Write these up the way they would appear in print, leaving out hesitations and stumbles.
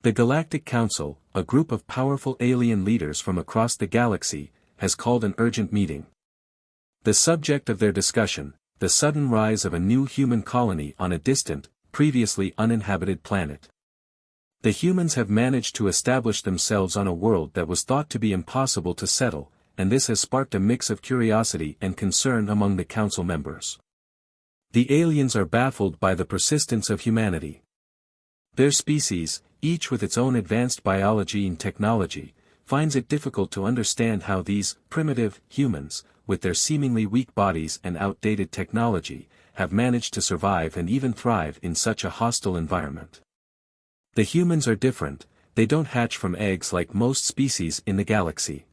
The Galactic Council, a group of powerful alien leaders from across the galaxy, has called an urgent meeting. The subject of their discussion, the sudden rise of a new human colony on a distant, previously uninhabited planet. The humans have managed to establish themselves on a world that was thought to be impossible to settle, and this has sparked a mix of curiosity and concern among the council members. The aliens are baffled by the persistence of humanity. Their species, each with its own advanced biology and technology, finds it difficult to understand how these primitive humans, with their seemingly weak bodies and outdated technology, have managed to survive and even thrive in such a hostile environment. The humans are different, they don't hatch from eggs like most species in the galaxy.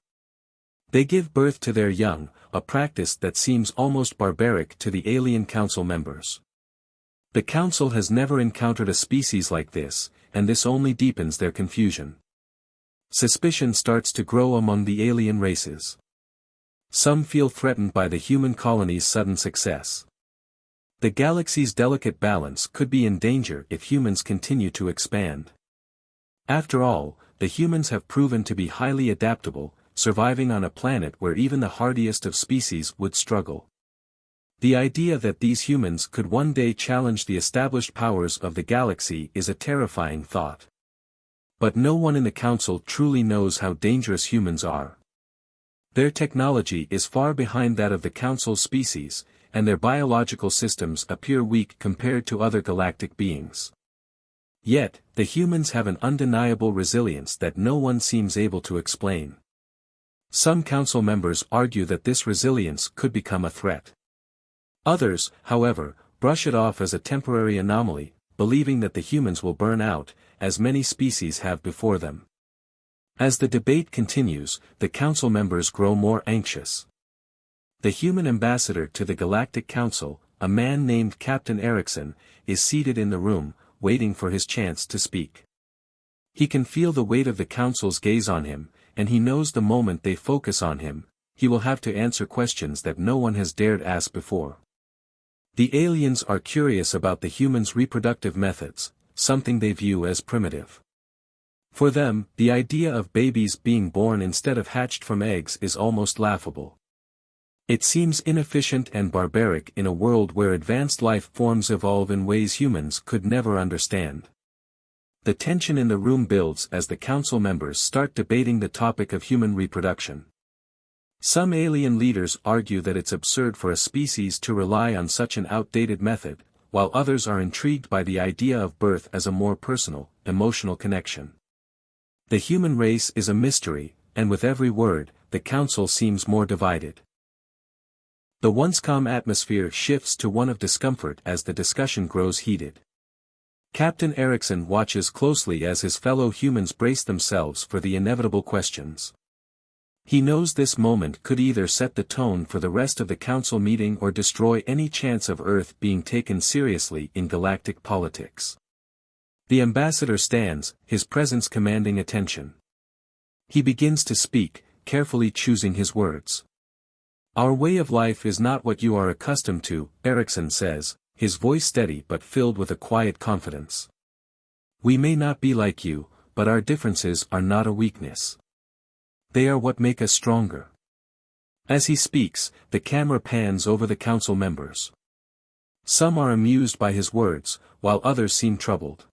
They give birth to their young, a practice that seems almost barbaric to the alien council members. The council has never encountered a species like this, and this only deepens their confusion. Suspicion starts to grow among the alien races. Some feel threatened by the human colony's sudden success. The galaxy's delicate balance could be in danger if humans continue to expand. After all, the humans have proven to be highly adaptable, surviving on a planet where even the hardiest of species would struggle. The idea that these humans could one day challenge the established powers of the galaxy is a terrifying thought. But no one in the council truly knows how dangerous humans are. Their technology is far behind that of the council's species, and their biological systems appear weak compared to other galactic beings. Yet, the humans have an undeniable resilience that no one seems able to explain. Some council members argue that this resilience could become a threat. Others, however, brush it off as a temporary anomaly, believing that the humans will burn out, as many species have before them. As the debate continues, the council members grow more anxious. The human ambassador to the Galactic Council, a man named Captain Erickson, is seated in the room, waiting for his chance to speak. He can feel the weight of the council's gaze on him, and he knows the moment they focus on him, he will have to answer questions that no one has dared ask before. The aliens are curious about the humans' reproductive methods, something they view as primitive. For them, the idea of babies being born instead of hatched from eggs is almost laughable. It seems inefficient and barbaric in a world where advanced life forms evolve in ways humans could never understand. The tension in the room builds as the council members start debating the topic of human reproduction. Some alien leaders argue that it's absurd for a species to rely on such an outdated method, while others are intrigued by the idea of birth as a more personal, emotional connection. The human race is a mystery, and with every word, the council seems more divided. The once calm atmosphere shifts to one of discomfort as the discussion grows heated. Captain Erickson watches closely as his fellow humans brace themselves for the inevitable questions. He knows this moment could either set the tone for the rest of the council meeting or destroy any chance of Earth being taken seriously in galactic politics. The ambassador stands, his presence commanding attention. He begins to speak, carefully choosing his words. "Our way of life is not what you are accustomed to," Erickson says, his voice steady but filled with a quiet confidence. "We may not be like you, but our differences are not a weakness. They are what make us stronger." As he speaks, the camera pans over the council members. Some are amused by his words, while others seem troubled.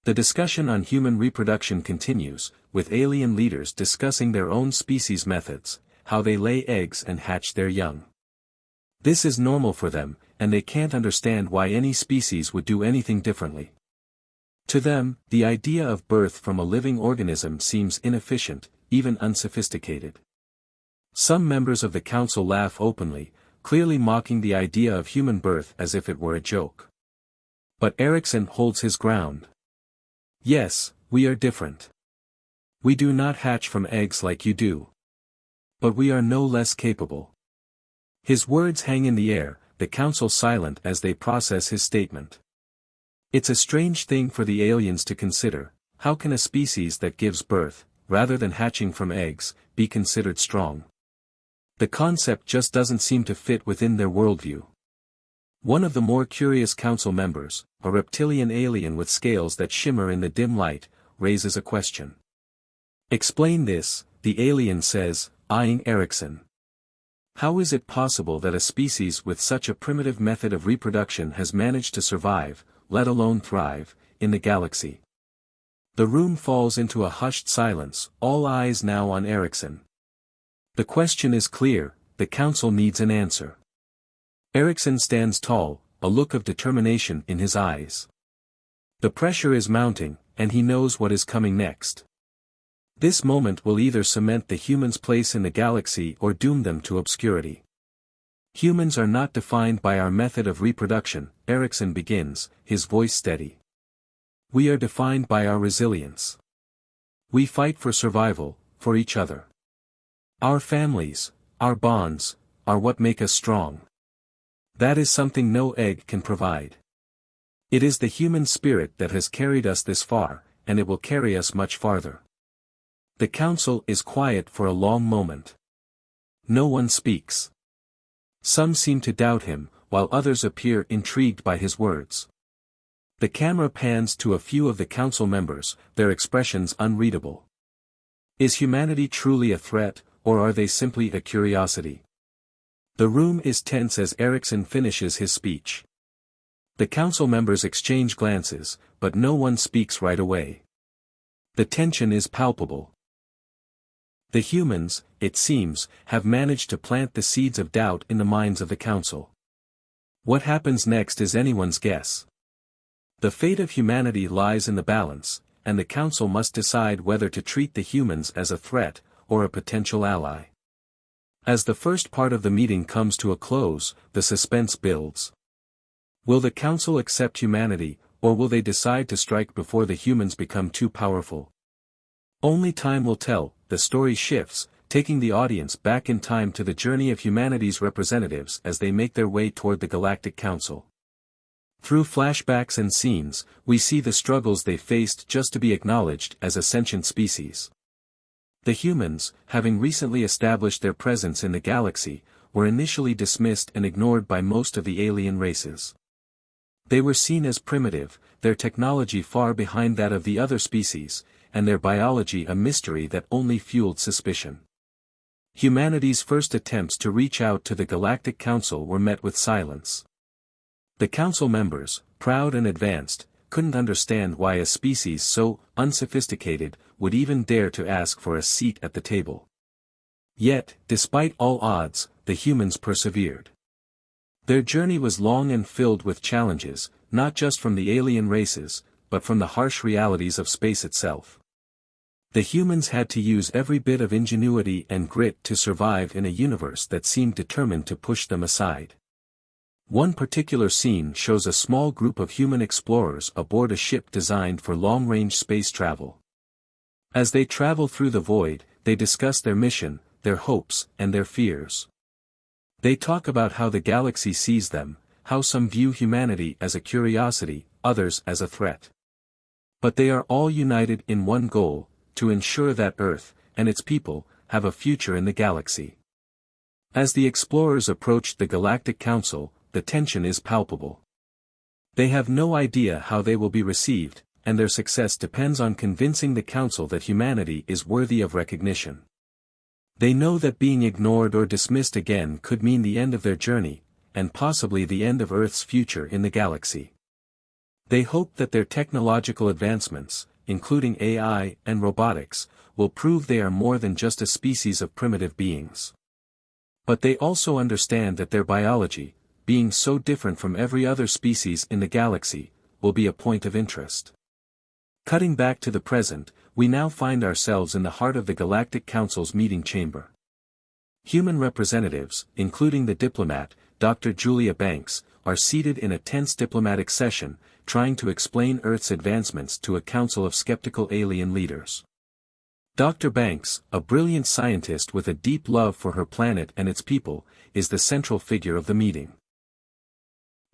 The discussion on human reproduction continues, with alien leaders discussing their own species' methods, how they lay eggs and hatch their young. This is normal for them, and they can't understand why any species would do anything differently. To them, the idea of birth from a living organism seems inefficient, even unsophisticated. Some members of the council laugh openly, clearly mocking the idea of human birth as if it were a joke. But Erickson holds his ground. "Yes, we are different. We do not hatch from eggs like you do. But we are no less capable." His words hang in the air, the council silent as they process his statement. It's a strange thing for the aliens to consider: how can a species that gives birth, rather than hatching from eggs, be considered strong? The concept just doesn't seem to fit within their worldview. One of the more curious council members, a reptilian alien with scales that shimmer in the dim light, raises a question. "Explain this," the alien says, eyeing Erickson. "How is it possible that a species with such a primitive method of reproduction has managed to survive, let alone thrive, in the galaxy?" The room falls into a hushed silence, all eyes now on Erickson. The question is clear, the council needs an answer. Erickson stands tall, a look of determination in his eyes. The pressure is mounting, and he knows what is coming next. This moment will either cement the humans' place in the galaxy or doom them to obscurity. "Humans are not defined by our method of reproduction," Erickson begins, his voice steady. "We are defined by our resilience. We fight for survival, for each other. Our families, our bonds, are what make us strong. That is something no egg can provide. It is the human spirit that has carried us this far, and it will carry us much farther." The council is quiet for a long moment. No one speaks. Some seem to doubt him, while others appear intrigued by his words. The camera pans to a few of the council members, their expressions unreadable. Is humanity truly a threat, or are they simply a curiosity? The room is tense as Erickson finishes his speech. The council members exchange glances, but no one speaks right away. The tension is palpable. The humans, it seems, have managed to plant the seeds of doubt in the minds of the council. What happens next is anyone's guess. The fate of humanity lies in the balance, and the council must decide whether to treat the humans as a threat, or a potential ally. As the first part of the meeting comes to a close, the suspense builds. Will the council accept humanity, or will they decide to strike before the humans become too powerful? Only time will tell. The story shifts, taking the audience back in time to the journey of humanity's representatives as they make their way toward the Galactic Council. Through flashbacks and scenes, we see the struggles they faced just to be acknowledged as a sentient species. The humans, having recently established their presence in the galaxy, were initially dismissed and ignored by most of the alien races. They were seen as primitive, their technology far behind that of the other species, and their biology a mystery that only fueled suspicion. Humanity's first attempts to reach out to the Galactic Council were met with silence. The council members, proud and advanced, couldn't understand why a species so unsophisticated would even dare to ask for a seat at the table. Yet, despite all odds, the humans persevered. Their journey was long and filled with challenges, not just from the alien races, but from the harsh realities of space itself. The humans had to use every bit of ingenuity and grit to survive in a universe that seemed determined to push them aside. One particular scene shows a small group of human explorers aboard a ship designed for long-range space travel. As they travel through the void, they discuss their mission, their hopes, and their fears. They talk about how the galaxy sees them, how some view humanity as a curiosity, others as a threat. But they are all united in one goal, to ensure that Earth, and its people, have a future in the galaxy. As the explorers approach the Galactic Council, the tension is palpable. They have no idea how they will be received, and their success depends on convincing the Council that humanity is worthy of recognition. They know that being ignored or dismissed again could mean the end of their journey, and possibly the end of Earth's future in the galaxy. They hope that their technological advancements, including AI and robotics, will prove they are more than just a species of primitive beings. But they also understand that their biology, being so different from every other species in the galaxy, will be a point of interest. Cutting back to the present, we now find ourselves in the heart of the Galactic Council's meeting chamber. Human representatives, including the diplomat, Dr. Julia Banks, are seated in a tense diplomatic session, trying to explain Earth's advancements to a council of skeptical alien leaders. Dr. Banks, a brilliant scientist with a deep love for her planet and its people, is the central figure of the meeting.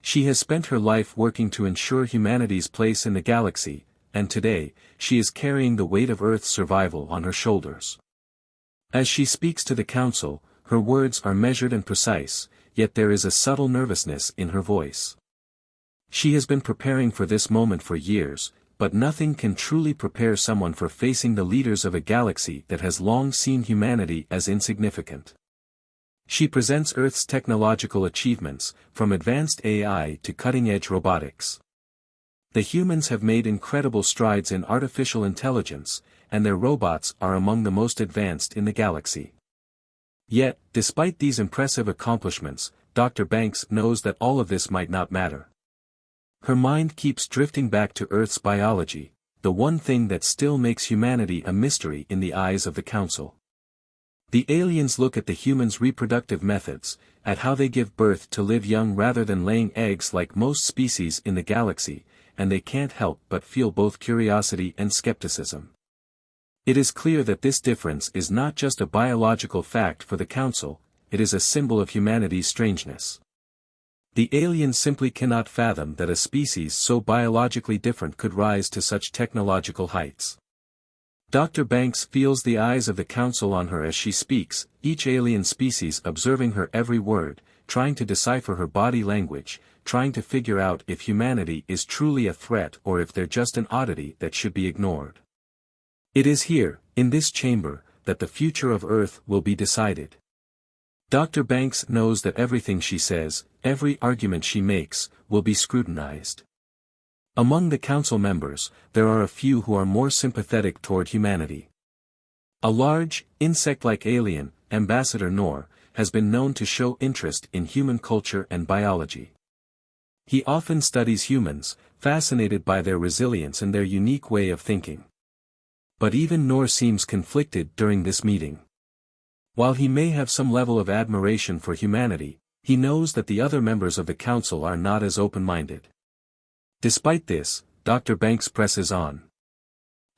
She has spent her life working to ensure humanity's place in the galaxy, and today, she is carrying the weight of Earth's survival on her shoulders. As she speaks to the council, her words are measured and precise, yet there is a subtle nervousness in her voice. She has been preparing for this moment for years, but nothing can truly prepare someone for facing the leaders of a galaxy that has long seen humanity as insignificant. She presents Earth's technological achievements, from advanced AI to cutting-edge robotics. The humans have made incredible strides in artificial intelligence, and their robots are among the most advanced in the galaxy. Yet, despite these impressive accomplishments, Dr. Banks knows that all of this might not matter. Her mind keeps drifting back to Earth's biology, the one thing that still makes humanity a mystery in the eyes of the Council. The aliens look at the humans' reproductive methods, at how they give birth to live young rather than laying eggs like most species in the galaxy, and they can't help but feel both curiosity and skepticism. It is clear that this difference is not just a biological fact for the Council, it is a symbol of humanity's strangeness. The aliens simply cannot fathom that a species so biologically different could rise to such technological heights. Dr. Banks feels the eyes of the Council on her as she speaks, each alien species observing her every word, trying to decipher her body language, trying to figure out if humanity is truly a threat or if they're just an oddity that should be ignored. It is here, in this chamber, that the future of Earth will be decided. Dr. Banks knows that everything she says, every argument she makes, will be scrutinized. Among the Council members, there are a few who are more sympathetic toward humanity. A large, insect-like alien, Ambassador Noor, has been known to show interest in human culture and biology. He often studies humans, fascinated by their resilience and their unique way of thinking. But even Noor seems conflicted during this meeting. While he may have some level of admiration for humanity, he knows that the other members of the Council are not as open-minded. Despite this, Dr. Banks presses on.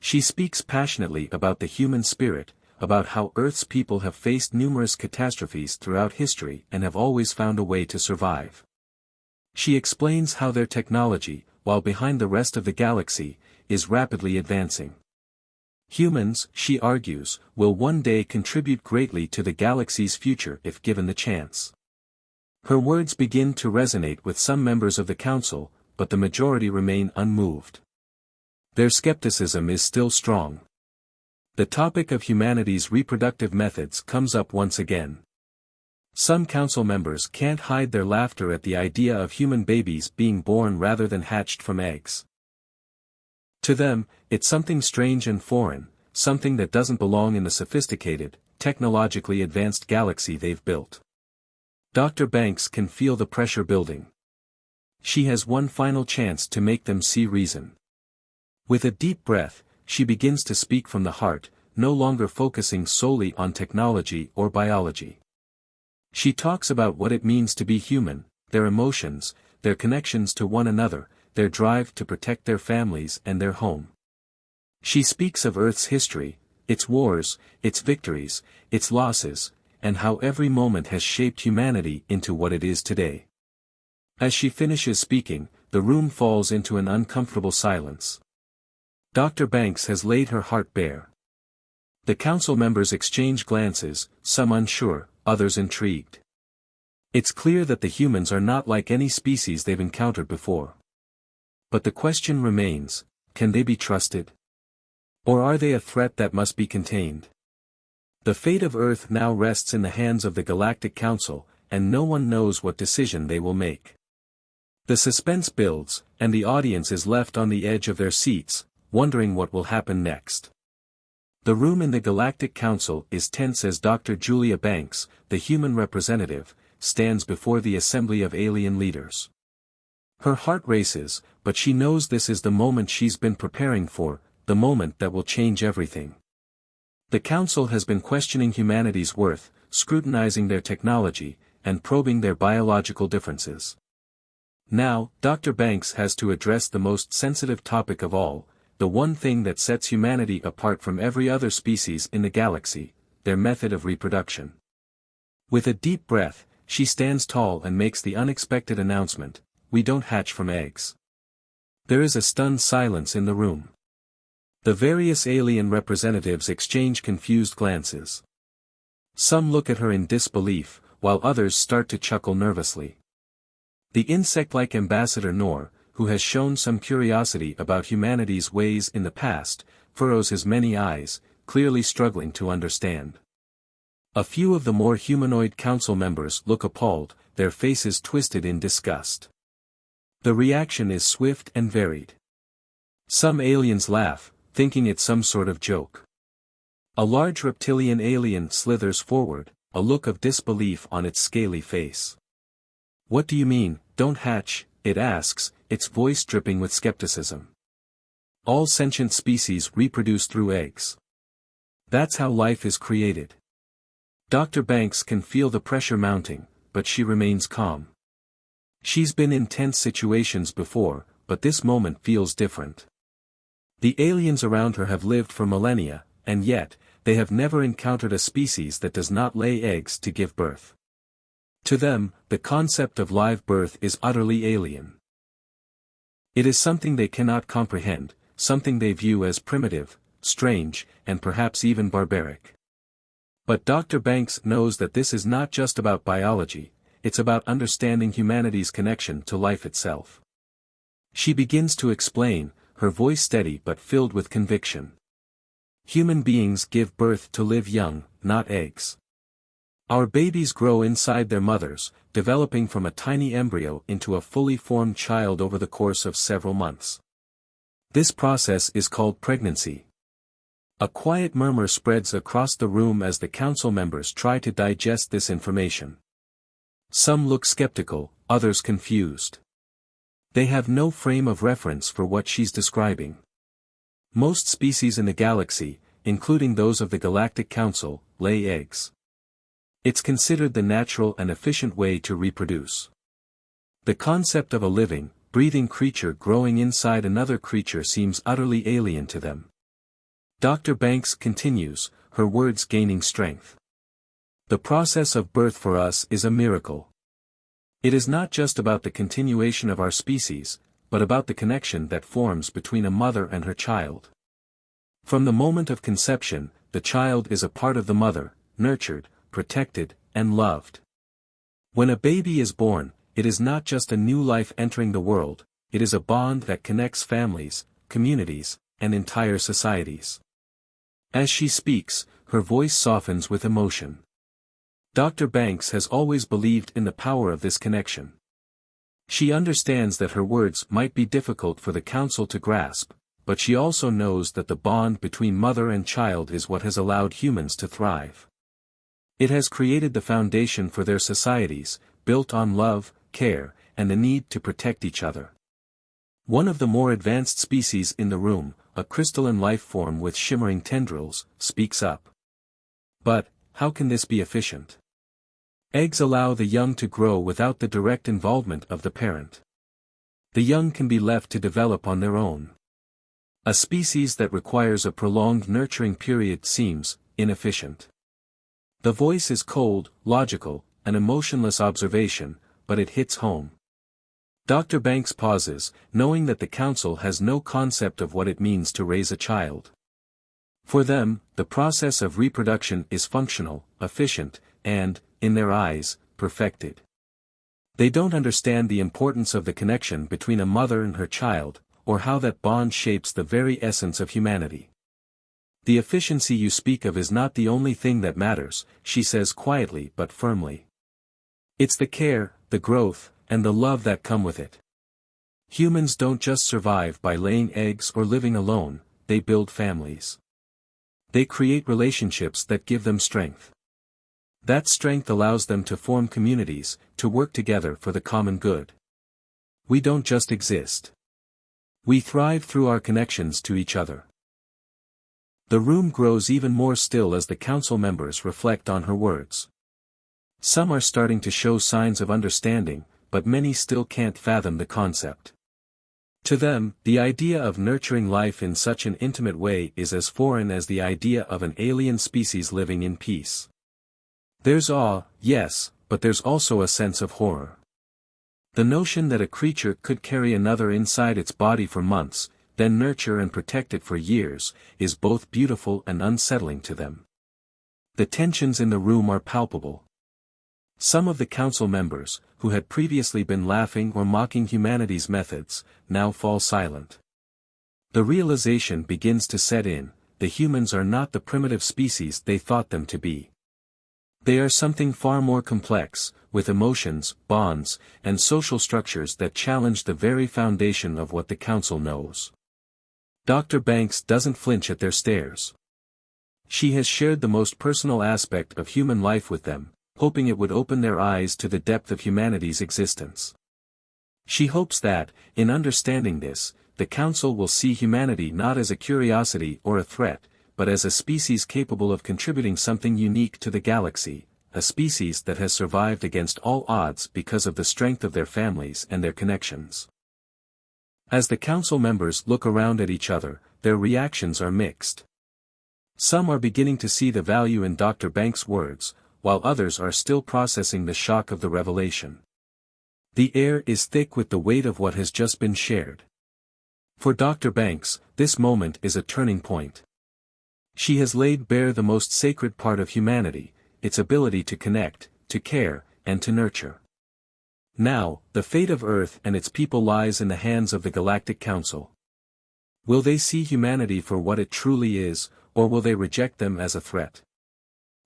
She speaks passionately about the human spirit, about how Earth's people have faced numerous catastrophes throughout history and have always found a way to survive. She explains how their technology, while behind the rest of the galaxy, is rapidly advancing. Humans, she argues, will one day contribute greatly to the galaxy's future if given the chance. Her words begin to resonate with some members of the Council, but the majority remain unmoved. Their skepticism is still strong. The topic of humanity's reproductive methods comes up once again. Some Council members can't hide their laughter at the idea of human babies being born rather than hatched from eggs. To them, it's something strange and foreign, something that doesn't belong in the sophisticated, technologically advanced galaxy they've built. Dr. Banks can feel the pressure building. She has one final chance to make them see reason. With a deep breath, she begins to speak from the heart, no longer focusing solely on technology or biology. She talks about what it means to be human, their emotions, their connections to one another, their drive to protect their families and their home. She speaks of Earth's history, its wars, its victories, its losses, and how every moment has shaped humanity into what it is today. As she finishes speaking, the room falls into an uncomfortable silence. Dr. Banks has laid her heart bare. The Council members exchange glances, some unsure, others intrigued. It's clear that the humans are not like any species they've encountered before. But the question remains, can they be trusted? Or are they a threat that must be contained? The fate of Earth now rests in the hands of the Galactic Council, and no one knows what decision they will make. The suspense builds, and the audience is left on the edge of their seats, wondering what will happen next. The room in the Galactic Council is tense as Dr. Julia Banks, the human representative, stands before the assembly of alien leaders. Her heart races, but she knows this is the moment she's been preparing for, the moment that will change everything. The Council has been questioning humanity's worth, scrutinizing their technology, and probing their biological differences. Now, Dr. Banks has to address the most sensitive topic of all, the one thing that sets humanity apart from every other species in the galaxy, their method of reproduction. With a deep breath, she stands tall and makes the unexpected announcement, "We don't hatch from eggs." There is a stunned silence in the room. The various alien representatives exchange confused glances. Some look at her in disbelief, while others start to chuckle nervously. The insect-like Ambassador Noor, who has shown some curiosity about humanity's ways in the past, furrows his many eyes, clearly struggling to understand. A few of the more humanoid council members look appalled, their faces twisted in disgust. The reaction is swift and varied. Some aliens laugh, thinking it's some sort of joke. A large reptilian alien slithers forward, a look of disbelief on its scaly face. "What do you mean, don't hatch?" it asks, its voice dripping with skepticism. "All sentient species reproduce through eggs. That's how life is created." Dr. Banks can feel the pressure mounting, but she remains calm. She's been in tense situations before, but this moment feels different. The aliens around her have lived for millennia, and yet, they have never encountered a species that does not lay eggs to give birth. To them, the concept of live birth is utterly alien. It is something they cannot comprehend, something they view as primitive, strange, and perhaps even barbaric. But Dr. Banks knows that this is not just about biology, it's about understanding humanity's connection to life itself. She begins to explain, her voice steady but filled with conviction. Human beings give birth to live young, not eggs. Our babies grow inside their mothers, developing from a tiny embryo into a fully formed child over the course of several months. This process is called pregnancy. A quiet murmur spreads across the room as the council members try to digest this information. Some look skeptical, others confused. They have no frame of reference for what she's describing. Most species in the galaxy, including those of the Galactic Council, lay eggs. It's considered the natural and efficient way to reproduce. The concept of a living, breathing creature growing inside another creature seems utterly alien to them. Dr. Banks continues, her words gaining strength. The process of birth for us is a miracle. It is not just about the continuation of our species, but about the connection that forms between a mother and her child. From the moment of conception, the child is a part of the mother, nurtured, protected, and loved. When a baby is born, it is not just a new life entering the world, it is a bond that connects families, communities, and entire societies. As she speaks, her voice softens with emotion. Dr. Banks has always believed in the power of this connection. She understands that her words might be difficult for the council to grasp, but she also knows that the bond between mother and child is what has allowed humans to thrive. It has created the foundation for their societies, built on love, care, and the need to protect each other. One of the more advanced species in the room, a crystalline life form with shimmering tendrils, speaks up. "But, how can this be efficient? Eggs allow the young to grow without the direct involvement of the parent. The young can be left to develop on their own. A species that requires a prolonged nurturing period seems inefficient." The voice is cold, logical, an emotionless observation, but it hits home. Dr. Banks pauses, knowing that the council has no concept of what it means to raise a child. For them, the process of reproduction is functional, efficient, and, in their eyes, perfected. They don't understand the importance of the connection between a mother and her child, or how that bond shapes the very essence of humanity. "The efficiency you speak of is not the only thing that matters," she says quietly but firmly. "It's the care, the growth, and the love that come with it. Humans don't just survive by laying eggs or living alone, they build families. They create relationships that give them strength. That strength allows them to form communities, to work together for the common good. We don't just exist. We thrive through our connections to each other." The room grows even more still as the council members reflect on her words. Some are starting to show signs of understanding, but many still can't fathom the concept. To them, the idea of nurturing life in such an intimate way is as foreign as the idea of an alien species living in peace. There's awe, yes, but there's also a sense of horror. The notion that a creature could carry another inside its body for months, then nurture and protect it for years, is both beautiful and unsettling to them. The tensions in the room are palpable. Some of the council members, who had previously been laughing or mocking humanity's methods, now fall silent. The realization begins to set in: the humans are not the primitive species they thought them to be. They are something far more complex, with emotions, bonds, and social structures that challenge the very foundation of what the Council knows. Dr. Banks doesn't flinch at their stares. She has shared the most personal aspect of human life with them, hoping it would open their eyes to the depth of humanity's existence. She hopes that, in understanding this, the Council will see humanity not as a curiosity or a threat, but as a species capable of contributing something unique to the galaxy, a species that has survived against all odds because of the strength of their families and their connections. As the Council members look around at each other, their reactions are mixed. Some are beginning to see the value in Dr. Banks' words, while others are still processing the shock of the revelation. The air is thick with the weight of what has just been shared. For Dr. Banks, this moment is a turning point. She has laid bare the most sacred part of humanity, its ability to connect, to care, and to nurture. Now, the fate of Earth and its people lies in the hands of the Galactic Council. Will they see humanity for what it truly is, or will they reject them as a threat?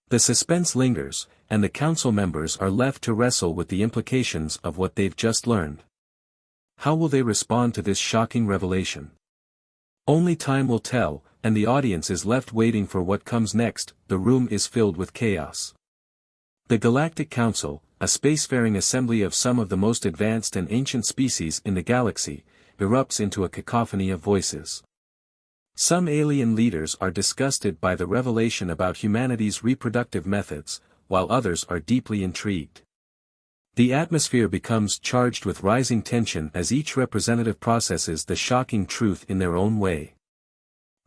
The suspense lingers, and the Council members are left to wrestle with the implications of what they've just learned. How will they respond to this shocking revelation? Only time will tell, and the audience is left waiting for what comes next. The room is filled with chaos. The Galactic Council, a spacefaring assembly of some of the most advanced and ancient species in the galaxy, erupts into a cacophony of voices. Some alien leaders are disgusted by the revelation about humanity's reproductive methods, while others are deeply intrigued. The atmosphere becomes charged with rising tension as each representative processes the shocking truth in their own way.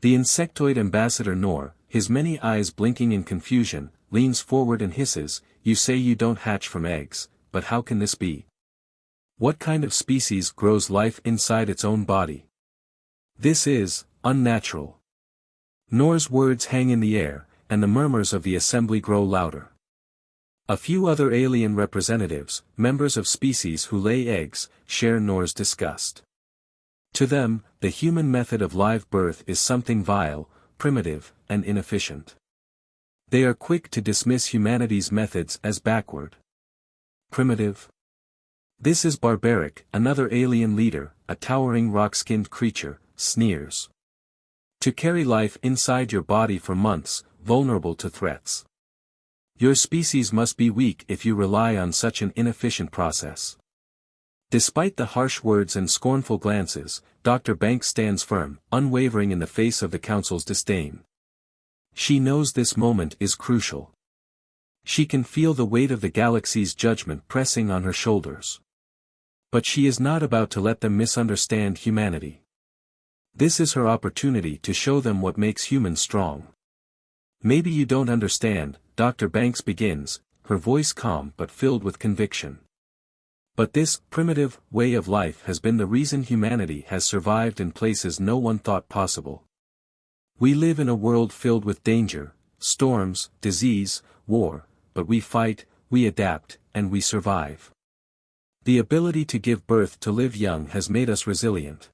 The insectoid ambassador Nor, his many eyes blinking in confusion, leans forward and hisses, "You say you don't hatch from eggs, but how can this be? What kind of species grows life inside its own body? This is unnatural." Nor's words hang in the air, and the murmurs of the assembly grow louder. A few other alien representatives, members of species who lay eggs, share Nor's disgust. To them, the human method of live birth is something vile, primitive, and inefficient. They are quick to dismiss humanity's methods as backward. Primitive? This is barbaric. Another alien leader, a towering rock-skinned creature, sneers. To carry life inside your body for months, vulnerable to threats. Your species must be weak if you rely on such an inefficient process. Despite the harsh words and scornful glances, Dr. Banks stands firm, unwavering in the face of the Council's disdain. She knows this moment is crucial. She can feel the weight of the galaxy's judgment pressing on her shoulders. But she is not about to let them misunderstand humanity. This is her opportunity to show them what makes humans strong. "Maybe you don't understand," Dr. Banks begins, her voice calm but filled with conviction. "But this primitive way of life has been the reason humanity has survived in places no one thought possible. We live in a world filled with danger, storms, disease, war, but we fight, we adapt, and we survive. The ability to give birth to live young has made us resilient.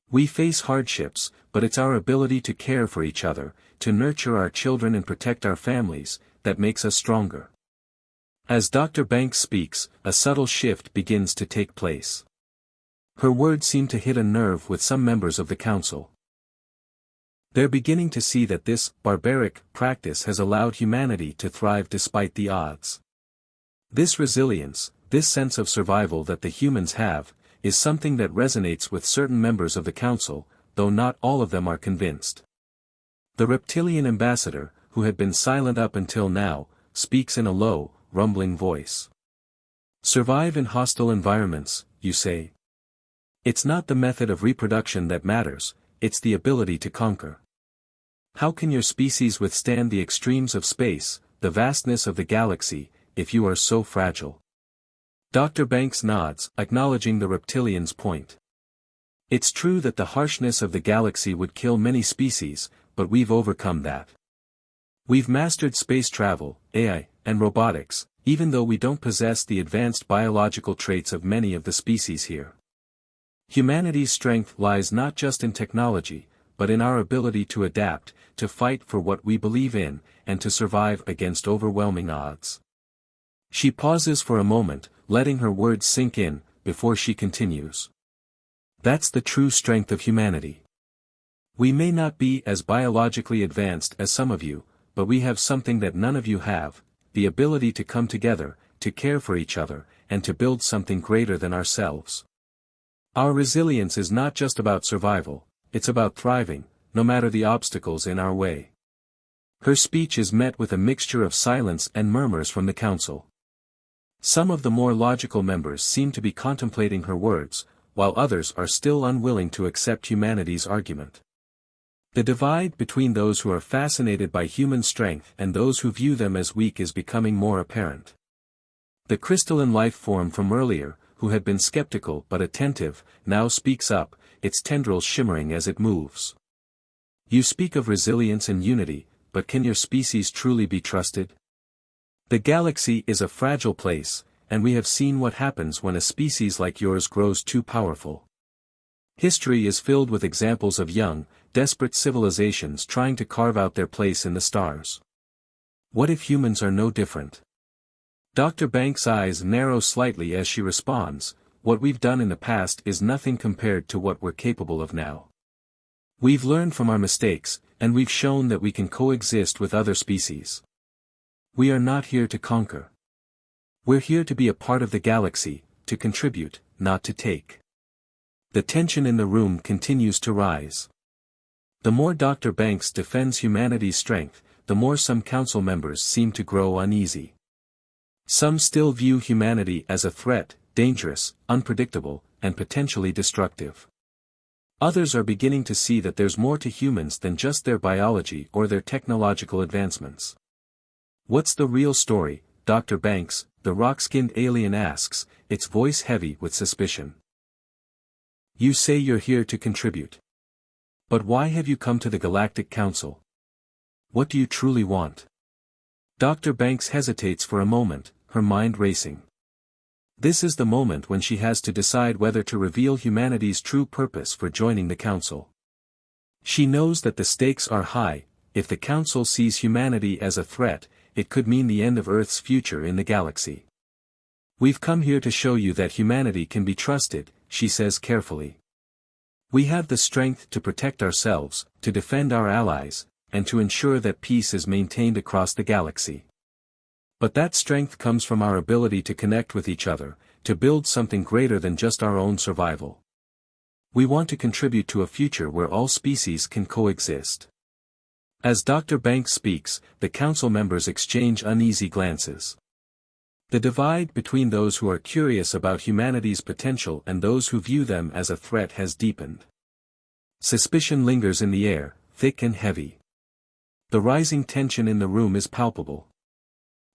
We face hardships, but it's our ability to care for each other, to nurture our children and protect our families, that makes us stronger." As Dr. Banks speaks, a subtle shift begins to take place. Her words seem to hit a nerve with some members of the Council. They're beginning to see that this barbaric practice has allowed humanity to thrive despite the odds. This resilience, this sense of survival that the humans have, is something that resonates with certain members of the Council, though not all of them are convinced. The reptilian ambassador, who had been silent up until now, speaks in a low, rumbling voice. "Survive in hostile environments, you say? It's not the method of reproduction that matters, it's the ability to conquer. How can your species withstand the extremes of space, the vastness of the galaxy, if you are so fragile?" Dr. Banks nods, acknowledging the reptilian's point. "It's true that the harshness of the galaxy would kill many species, but we've overcome that. We've mastered space travel, AI, and robotics, even though we don't possess the advanced biological traits of many of the species here. Humanity's strength lies not just in technology, but in our ability to adapt, to fight for what we believe in, and to survive against overwhelming odds. She pauses for a moment, letting her words sink in, before she continues. That's the true strength of humanity. We may not be as biologically advanced as some of you, but we have something that none of you have, the ability to come together, to care for each other, and to build something greater than ourselves. Our resilience is not just about survival, it's about thriving, no matter the obstacles in our way. Her speech is met with a mixture of silence and murmurs from the council. Some of the more logical members seem to be contemplating her words, while others are still unwilling to accept humanity's argument. The divide between those who are fascinated by human strength and those who view them as weak is becoming more apparent. The crystalline life form from earlier, who had been skeptical but attentive, now speaks up, its tendrils shimmering as it moves. You speak of resilience and unity, but can your species truly be trusted? The galaxy is a fragile place, and we have seen what happens when a species like yours grows too powerful. History is filled with examples of young, desperate civilizations trying to carve out their place in the stars. What if humans are no different? Dr. Banks' eyes narrow slightly as she responds, what we've done in the past is nothing compared to what we're capable of now. We've learned from our mistakes, and we've shown that we can coexist with other species. We are not here to conquer. We're here to be a part of the galaxy, to contribute, not to take. The tension in the room continues to rise. The more Dr. Banks defends humanity's strength, the more some council members seem to grow uneasy. Some still view humanity as a threat, dangerous, unpredictable, and potentially destructive. Others are beginning to see that there's more to humans than just their biology or their technological advancements. What's the real story, Dr. Banks? The rock-skinned alien asks, its voice heavy with suspicion. You say you're here to contribute. But why have you come to the Galactic Council? What do you truly want? Dr. Banks hesitates for a moment, her mind racing. This is the moment when she has to decide whether to reveal humanity's true purpose for joining the Council. She knows that the stakes are high. If the Council sees humanity as a threat, it could mean the end of Earth's future in the galaxy. We've come here to show you that humanity can be trusted, she says carefully. We have the strength to protect ourselves, to defend our allies, and to ensure that peace is maintained across the galaxy. But that strength comes from our ability to connect with each other, to build something greater than just our own survival. We want to contribute to a future where all species can coexist. As Dr. Banks speaks, the council members exchange uneasy glances. The divide between those who are curious about humanity's potential and those who view them as a threat has deepened. Suspicion lingers in the air, thick and heavy. The rising tension in the room is palpable.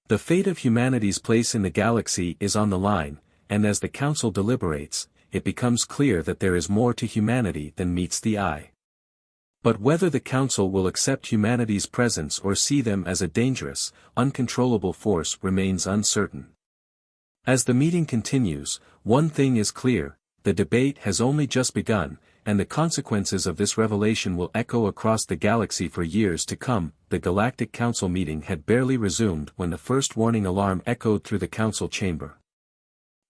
The fate of humanity's place in the galaxy is on the line, and as the council deliberates, it becomes clear that there is more to humanity than meets the eye. But whether the council will accept humanity's presence or see them as a dangerous, uncontrollable force remains uncertain. As the meeting continues, one thing is clear, the debate has only just begun, and the consequences of this revelation will echo across the galaxy for years to come. The Galactic Council meeting had barely resumed when the first warning alarm echoed through the council chamber.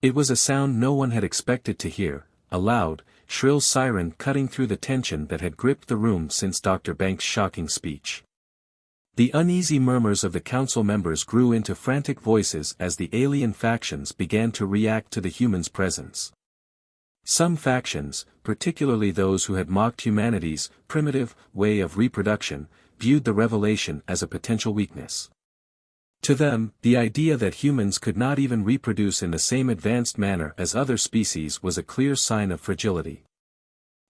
It was a sound no one had expected to hear, a loud, shrill siren cutting through the tension that had gripped the room since Dr. Banks' shocking speech. The uneasy murmurs of the council members grew into frantic voices as the alien factions began to react to the humans' presence. Some factions, particularly those who had mocked humanity's primitive way of reproduction, viewed the revelation as a potential weakness. To them, the idea that humans could not even reproduce in the same advanced manner as other species was a clear sign of fragility.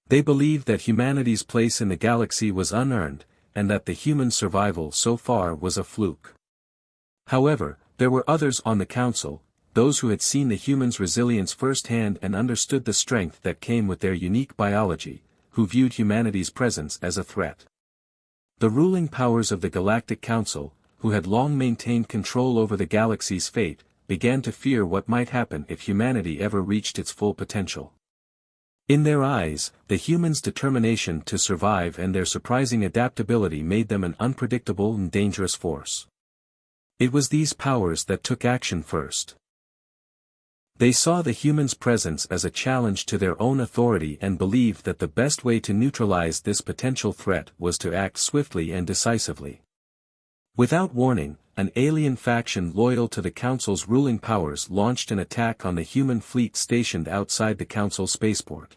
They believed that humanity's place in the galaxy was unearned, and that the human survival so far was a fluke. However, there were others on the council, those who had seen the humans' resilience firsthand and understood the strength that came with their unique biology, who viewed humanity's presence as a threat. The ruling powers of the Galactic Council, who had long maintained control over the galaxy's fate, began to fear what might happen if humanity ever reached its full potential. In their eyes, the humans' determination to survive and their surprising adaptability made them an unpredictable and dangerous force. It was these powers that took action first. They saw the humans' presence as a challenge to their own authority and believed that the best way to neutralize this potential threat was to act swiftly and decisively. Without warning, an alien faction loyal to the Council's ruling powers launched an attack on the human fleet stationed outside the Council spaceport.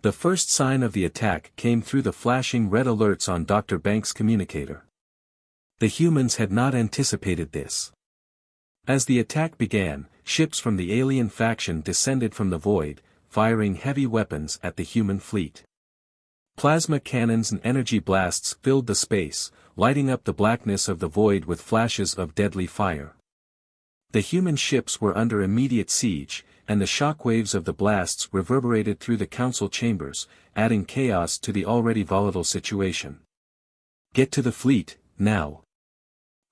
The first sign of the attack came through the flashing red alerts on Dr. Banks' communicator. The humans had not anticipated this. As the attack began, ships from the alien faction descended from the void, firing heavy weapons at the human fleet. Plasma cannons and energy blasts filled the space, lighting up the blackness of the void with flashes of deadly fire. The human ships were under immediate siege, and the shockwaves of the blasts reverberated through the council chambers, adding chaos to the already volatile situation. "Get to the fleet, now!"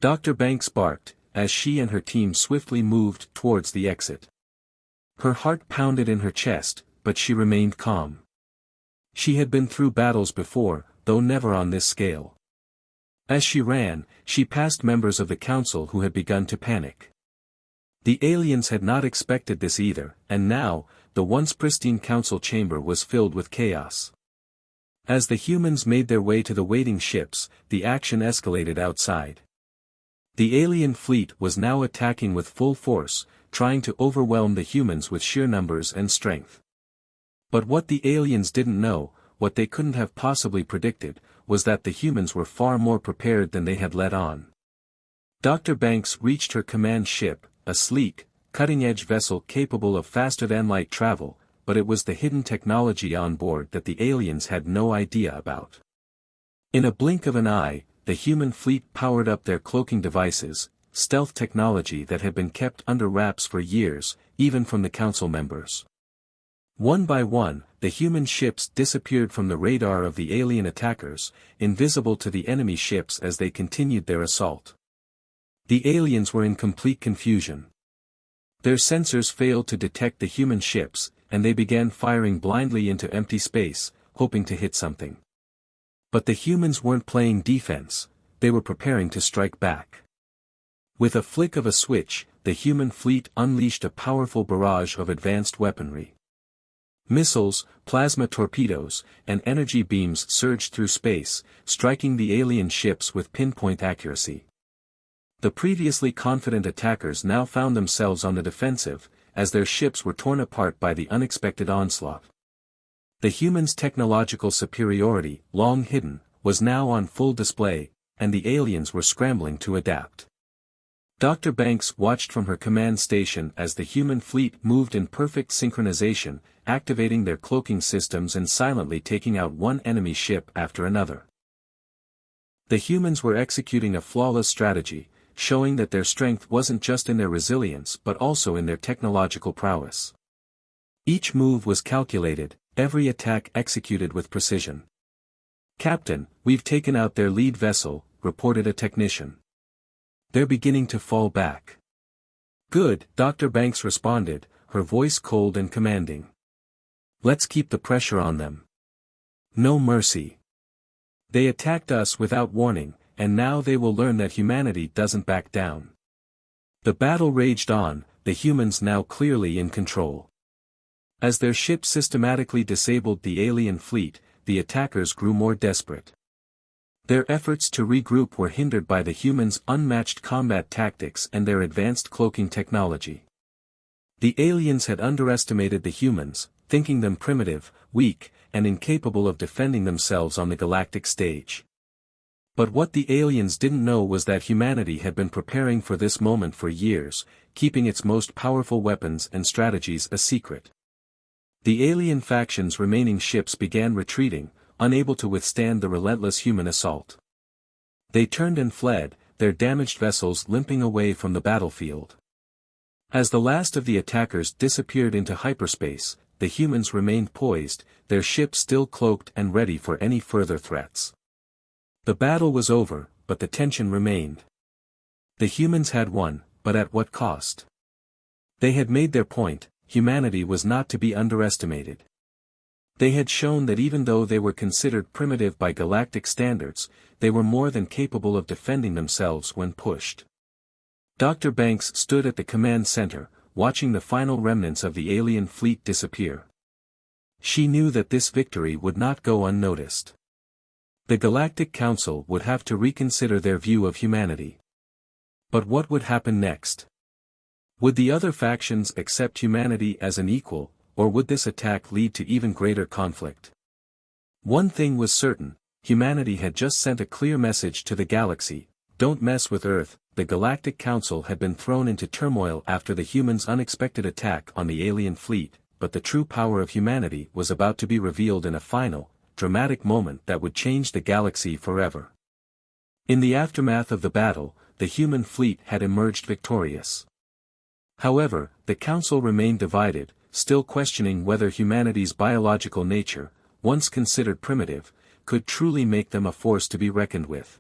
Dr. Banks barked, as she and her team swiftly moved towards the exit. Her heart pounded in her chest, but she remained calm. She had been through battles before, though never on this scale. As she ran, she passed members of the council who had begun to panic. The aliens had not expected this either, and now, the once pristine council chamber was filled with chaos. As the humans made their way to the waiting ships, the action escalated outside. The alien fleet was now attacking with full force, trying to overwhelm the humans with sheer numbers and strength. But what the aliens didn't know, what they couldn't have possibly predicted, was that the humans were far more prepared than they had let on. Dr. Banks reached her command ship, a sleek, cutting-edge vessel capable of faster-than-light travel, but it was the hidden technology on board that the aliens had no idea about. In a blink of an eye, the human fleet powered up their cloaking devices, stealth technology that had been kept under wraps for years, even from the council members. One by one, the human ships disappeared from the radar of the alien attackers, invisible to the enemy ships as they continued their assault. The aliens were in complete confusion. Their sensors failed to detect the human ships, and they began firing blindly into empty space, hoping to hit something. But the humans weren't playing defense, they were preparing to strike back. With a flick of a switch, the human fleet unleashed a powerful barrage of advanced weaponry. Missiles, plasma torpedoes, and energy beams surged through space, striking the alien ships with pinpoint accuracy. The previously confident attackers now found themselves on the defensive, as their ships were torn apart by the unexpected onslaught. The humans' technological superiority, long hidden, was now on full display, and the aliens were scrambling to adapt. Dr. Banks watched from her command station as the human fleet moved in perfect synchronization, activating their cloaking systems and silently taking out one enemy ship after another. The humans were executing a flawless strategy, showing that their strength wasn't just in their resilience but also in their technological prowess. Each move was calculated, every attack executed with precision. "Captain, we've taken out their lead vessel," reported a technician. "They're beginning to fall back." "Good," Dr. Banks responded, her voice cold and commanding. "Let's keep the pressure on them. No mercy. They attacked us without warning, and now they will learn that humanity doesn't back down." The battle raged on, the humans now clearly in control. As their ships systematically disabled the alien fleet, the attackers grew more desperate. Their efforts to regroup were hindered by the humans' unmatched combat tactics and their advanced cloaking technology. The aliens had underestimated the humans, thinking them primitive, weak, and incapable of defending themselves on the galactic stage. But what the aliens didn't know was that humanity had been preparing for this moment for years, keeping its most powerful weapons and strategies a secret. The alien faction's remaining ships began retreating, unable to withstand the relentless human assault. They turned and fled, their damaged vessels limping away from the battlefield. As the last of the attackers disappeared into hyperspace, the humans remained poised, their ships still cloaked and ready for any further threats. The battle was over, but the tension remained. The humans had won, but at what cost? They had made their point, humanity was not to be underestimated. They had shown that even though they were considered primitive by galactic standards, they were more than capable of defending themselves when pushed. Dr. Banks stood at the command center, watching the final remnants of the alien fleet disappear. She knew that this victory would not go unnoticed. The Galactic Council would have to reconsider their view of humanity. But what would happen next? Would the other factions accept humanity as an equal, or would this attack lead to even greater conflict? One thing was certain, humanity had just sent a clear message to the galaxy: don't mess with Earth. The Galactic Council had been thrown into turmoil after the humans' unexpected attack on the alien fleet, but the true power of humanity was about to be revealed in a final, dramatic moment that would change the galaxy forever. In the aftermath of the battle, the human fleet had emerged victorious. However, the Council remained divided, still questioning whether humanity's biological nature, once considered primitive, could truly make them a force to be reckoned with.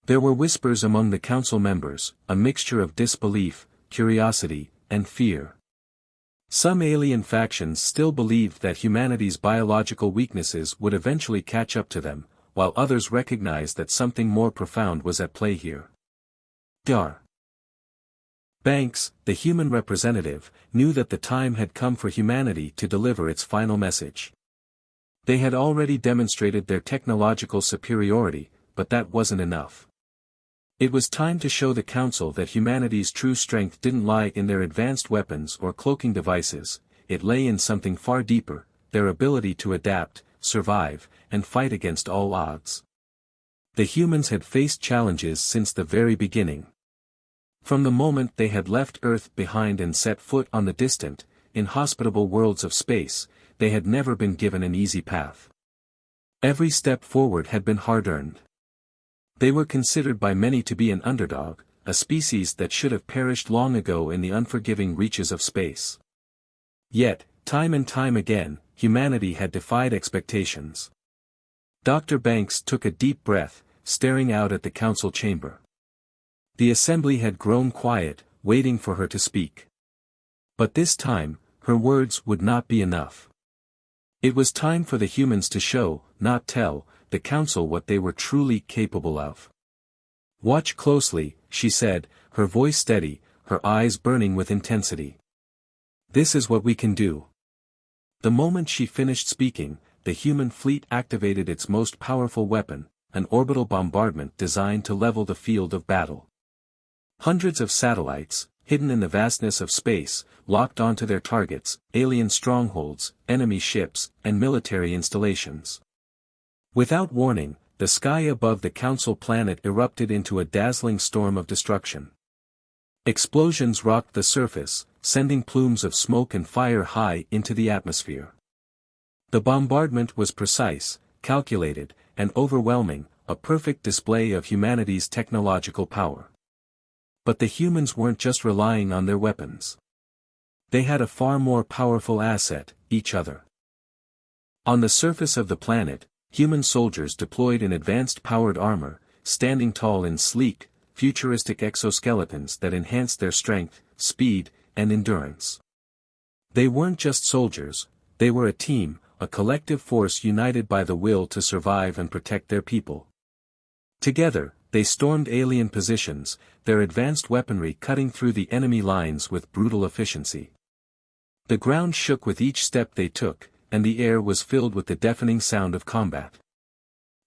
There were whispers among the Council members, a mixture of disbelief, curiosity, and fear. Some alien factions still believed that humanity's biological weaknesses would eventually catch up to them, while others recognized that something more profound was at play here. Dr. Banks, the human representative, knew that the time had come for humanity to deliver its final message. They had already demonstrated their technological superiority, but that wasn't enough. It was time to show the Council that humanity's true strength didn't lie in their advanced weapons or cloaking devices, it lay in something far deeper, their ability to adapt, survive, and fight against all odds. The humans had faced challenges since the very beginning. From the moment they had left Earth behind and set foot on the distant, inhospitable worlds of space, they had never been given an easy path. Every step forward had been hard-earned. They were considered by many to be an underdog, a species that should have perished long ago in the unforgiving reaches of space. Yet, time and time again, humanity had defied expectations. Dr. Banks took a deep breath, staring out at the Council chamber. The assembly had grown quiet, waiting for her to speak. But this time, her words would not be enough. It was time for the humans to show, not tell, the Council what they were truly capable of. Watch closely, she said, her voice steady, her eyes burning with intensity. This is what we can do. The moment she finished speaking, the human fleet activated its most powerful weapon, an orbital bombardment designed to level the field of battle. Hundreds of satellites, hidden in the vastness of space, locked onto their targets, alien strongholds, enemy ships, and military installations. Without warning, the sky above the Council planet erupted into a dazzling storm of destruction. Explosions rocked the surface, sending plumes of smoke and fire high into the atmosphere. The bombardment was precise, calculated, and overwhelming, a perfect display of humanity's technological power. But the humans weren't just relying on their weapons. They had a far more powerful asset, each other. On the surface of the planet, human soldiers deployed in advanced powered armor, standing tall in sleek, futuristic exoskeletons that enhanced their strength, speed, and endurance. They weren't just soldiers, they were a team, a collective force united by the will to survive and protect their people. Together, they stormed alien positions, their advanced weaponry cutting through the enemy lines with brutal efficiency. The ground shook with each step they took, and the air was filled with the deafening sound of combat.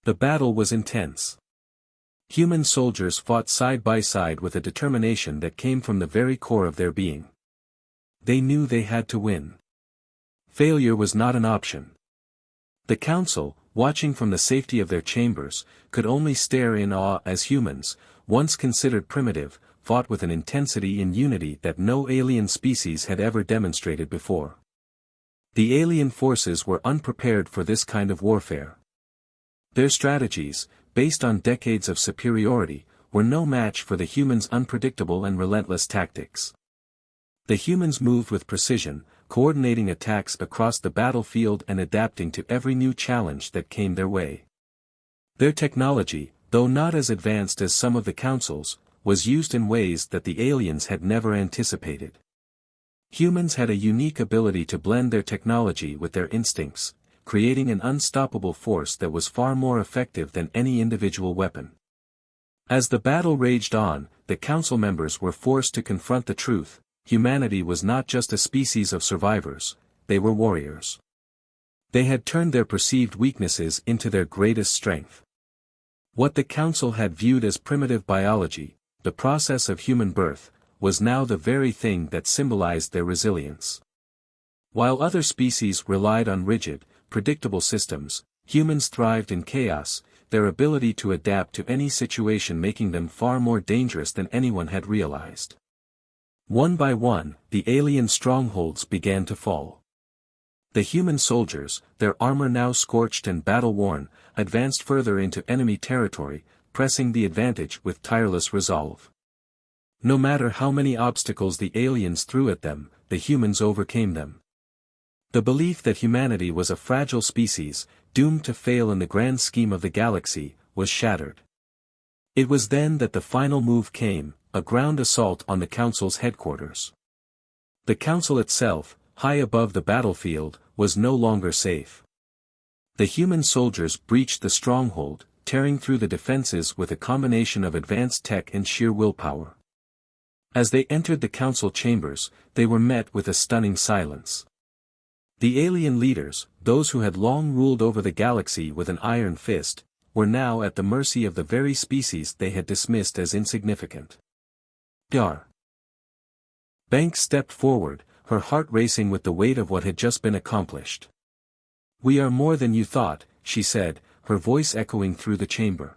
The battle was intense. Human soldiers fought side by side with a determination that came from the very core of their being. They knew they had to win. Failure was not an option. The Council, watching from the safety of their chambers, could only stare in awe as humans, once considered primitive, fought with an intensity and unity that no alien species had ever demonstrated before. The alien forces were unprepared for this kind of warfare. Their strategies, based on decades of superiority, were no match for the humans' unpredictable and relentless tactics. The humans moved with precision, coordinating attacks across the battlefield and adapting to every new challenge that came their way. Their technology, though not as advanced as some of the Council's, was used in ways that the aliens had never anticipated. Humans had a unique ability to blend their technology with their instincts, creating an unstoppable force that was far more effective than any individual weapon. As the battle raged on, the council members were forced to confront the truth: humanity was not just a species of survivors, they were warriors. They had turned their perceived weaknesses into their greatest strength. What the council had viewed as primitive biology, the process of human birth, was now the very thing that symbolized their resilience. While other species relied on rigid, predictable systems, humans thrived in chaos, their ability to adapt to any situation making them far more dangerous than anyone had realized. One by one, the alien strongholds began to fall. The human soldiers, their armor now scorched and battle-worn, advanced further into enemy territory, pressing the advantage with tireless resolve. No matter how many obstacles the aliens threw at them, the humans overcame them. The belief that humanity was a fragile species, doomed to fail in the grand scheme of the galaxy, was shattered. It was then that the final move came, a ground assault on the Council's headquarters. The Council itself, high above the battlefield, was no longer safe. The human soldiers breached the stronghold, tearing through the defenses with a combination of advanced tech and sheer willpower. As they entered the council chambers, they were met with a stunning silence. The alien leaders, those who had long ruled over the galaxy with an iron fist, were now at the mercy of the very species they had dismissed as insignificant. Yar. Banks stepped forward, her heart racing with the weight of what had just been accomplished. "We are more than you thought," she said, her voice echoing through the chamber.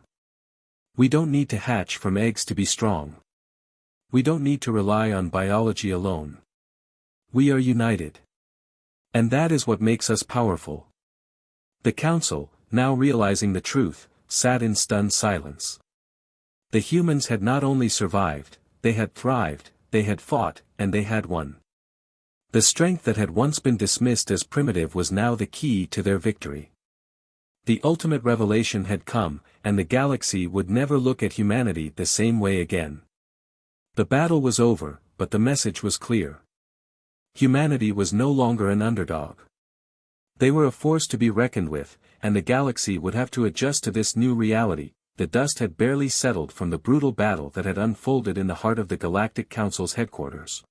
"We don't need to hatch from eggs to be strong. We don't need to rely on biology alone. We are united. And that is what makes us powerful." The council, now realizing the truth, sat in stunned silence. The humans had not only survived, they had thrived, they had fought, and they had won. The strength that had once been dismissed as primitive was now the key to their victory. The ultimate revelation had come, and the galaxy would never look at humanity the same way again. The battle was over, but the message was clear. Humanity was no longer an underdog. They were a force to be reckoned with, and the galaxy would have to adjust to this new reality. The dust had barely settled from the brutal battle that had unfolded in the heart of the Galactic Council's headquarters.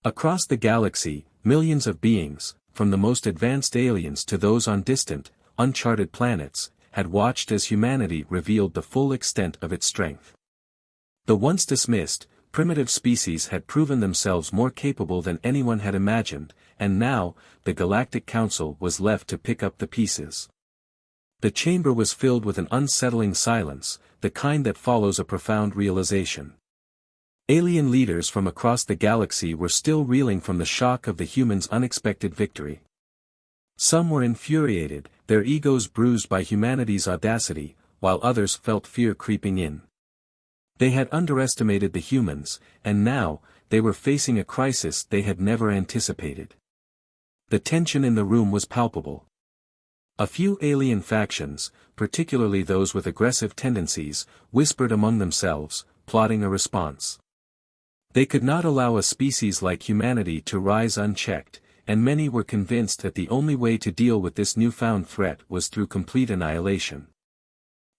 Across the galaxy, millions of beings, from the most advanced aliens to those on distant, uncharted planets, had watched as humanity revealed the full extent of its strength. The once dismissed, primitive species had proven themselves more capable than anyone had imagined, and now, the Galactic Council was left to pick up the pieces. The chamber was filled with an unsettling silence, the kind that follows a profound realization. Alien leaders from across the galaxy were still reeling from the shock of the humans' unexpected victory. Some were infuriated, their egos bruised by humanity's audacity, while others felt fear creeping in. They had underestimated the humans, and now, they were facing a crisis they had never anticipated. The tension in the room was palpable. A few alien factions, particularly those with aggressive tendencies, whispered among themselves, plotting a response. They could not allow a species like humanity to rise unchecked, and many were convinced that the only way to deal with this newfound threat was through complete annihilation.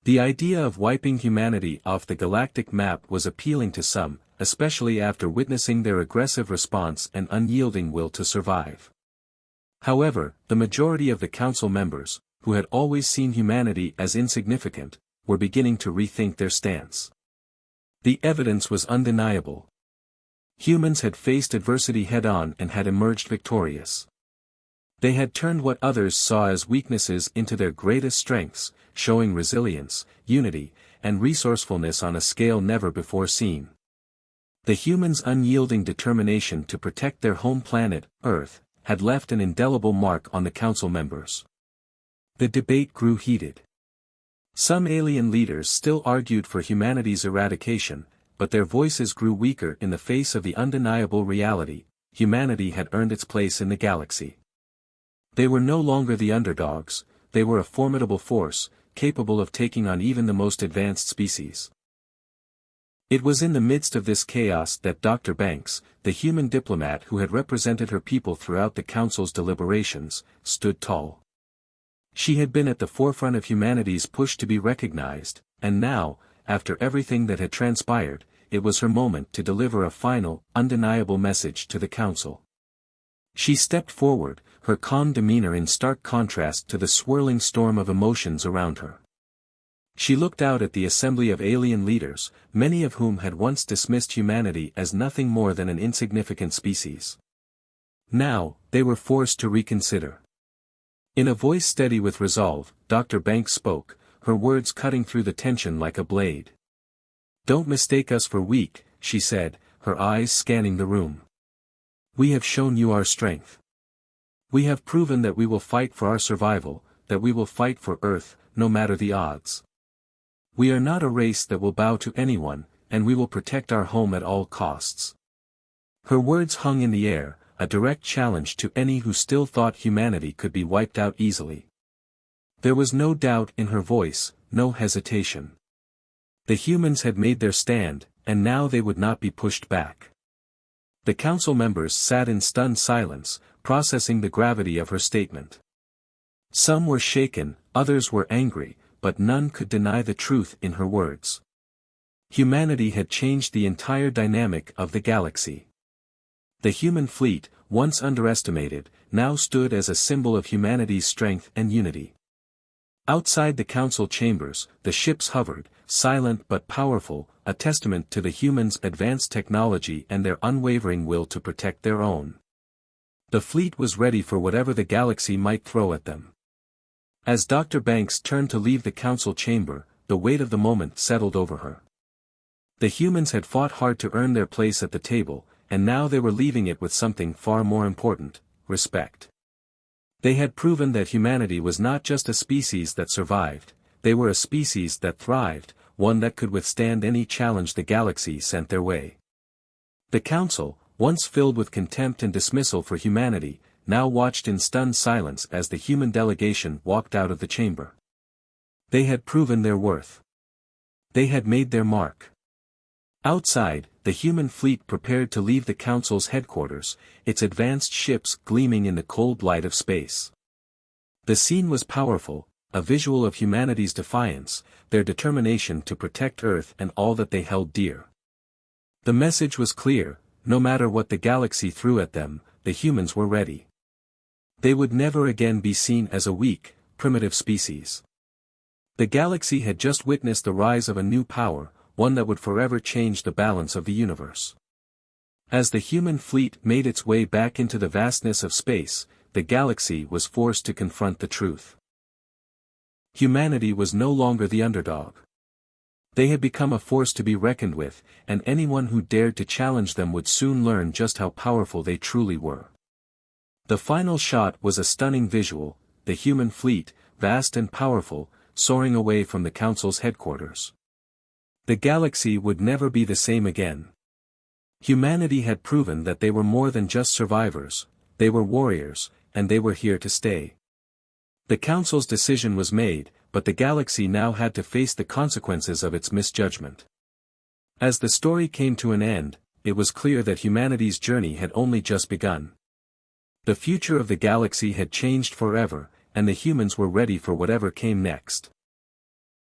The idea of wiping humanity off the galactic map was appealing to some, especially after witnessing their aggressive response and unyielding will to survive. However, the majority of the council members, who had always seen humanity as insignificant, were beginning to rethink their stance. The evidence was undeniable. Humans had faced adversity head-on and had emerged victorious. They had turned what others saw as weaknesses into their greatest strengths, showing resilience, unity, and resourcefulness on a scale never before seen. The humans' unyielding determination to protect their home planet, Earth, had left an indelible mark on the council members. The debate grew heated. Some alien leaders still argued for humanity's eradication, but their voices grew weaker in the face of the undeniable reality: humanity had earned its place in the galaxy. They were no longer the underdogs, they were a formidable force, capable of taking on even the most advanced species. It was in the midst of this chaos that Dr. Banks, the human diplomat who had represented her people throughout the council's deliberations, stood tall. She had been at the forefront of humanity's push to be recognized, and now, after everything that had transpired, it was her moment to deliver a final, undeniable message to the council. She stepped forward, her calm demeanor in stark contrast to the swirling storm of emotions around her. She looked out at the assembly of alien leaders, many of whom had once dismissed humanity as nothing more than an insignificant species. Now, they were forced to reconsider. In a voice steady with resolve, Dr. Banks spoke, her words cutting through the tension like a blade. "Don't mistake us for weak," she said, her eyes scanning the room. "We have shown you our strength. We have proven that we will fight for our survival, that we will fight for Earth, no matter the odds. We are not a race that will bow to anyone, and we will protect our home at all costs." Her words hung in the air, a direct challenge to any who still thought humanity could be wiped out easily. There was no doubt in her voice, no hesitation. The humans had made their stand, and now they would not be pushed back. The council members sat in stunned silence, processing the gravity of her statement. Some were shaken, others were angry, but none could deny the truth in her words. Humanity had changed the entire dynamic of the galaxy. The human fleet, once underestimated, now stood as a symbol of humanity's strength and unity. Outside the council chambers, the ships hovered, silent but powerful, a testament to the humans' advanced technology and their unwavering will to protect their own. The fleet was ready for whatever the galaxy might throw at them. As Dr. Banks turned to leave the council chamber, the weight of the moment settled over her. The humans had fought hard to earn their place at the table, and now they were leaving it with something far more important: respect. They had proven that humanity was not just a species that survived, they were a species that thrived, one that could withstand any challenge the galaxy sent their way. The council, once filled with contempt and dismissal for humanity, now watched in stunned silence as the human delegation walked out of the chamber. They had proven their worth. They had made their mark. Outside, the human fleet prepared to leave the council's headquarters, its advanced ships gleaming in the cold light of space. The scene was powerful, a visual of humanity's defiance, their determination to protect Earth and all that they held dear. The message was clear: no matter what the galaxy threw at them, the humans were ready. They would never again be seen as a weak, primitive species. The galaxy had just witnessed the rise of a new power, one that would forever change the balance of the universe. As the human fleet made its way back into the vastness of space, the galaxy was forced to confront the truth. Humanity was no longer the underdog. They had become a force to be reckoned with, and anyone who dared to challenge them would soon learn just how powerful they truly were. The final shot was a stunning visual: the human fleet, vast and powerful, soaring away from the council's headquarters. The galaxy would never be the same again. Humanity had proven that they were more than just survivors, they were warriors, and they were here to stay. The council's decision was made, but the galaxy now had to face the consequences of its misjudgment. As the story came to an end, it was clear that humanity's journey had only just begun. The future of the galaxy had changed forever, and the humans were ready for whatever came next.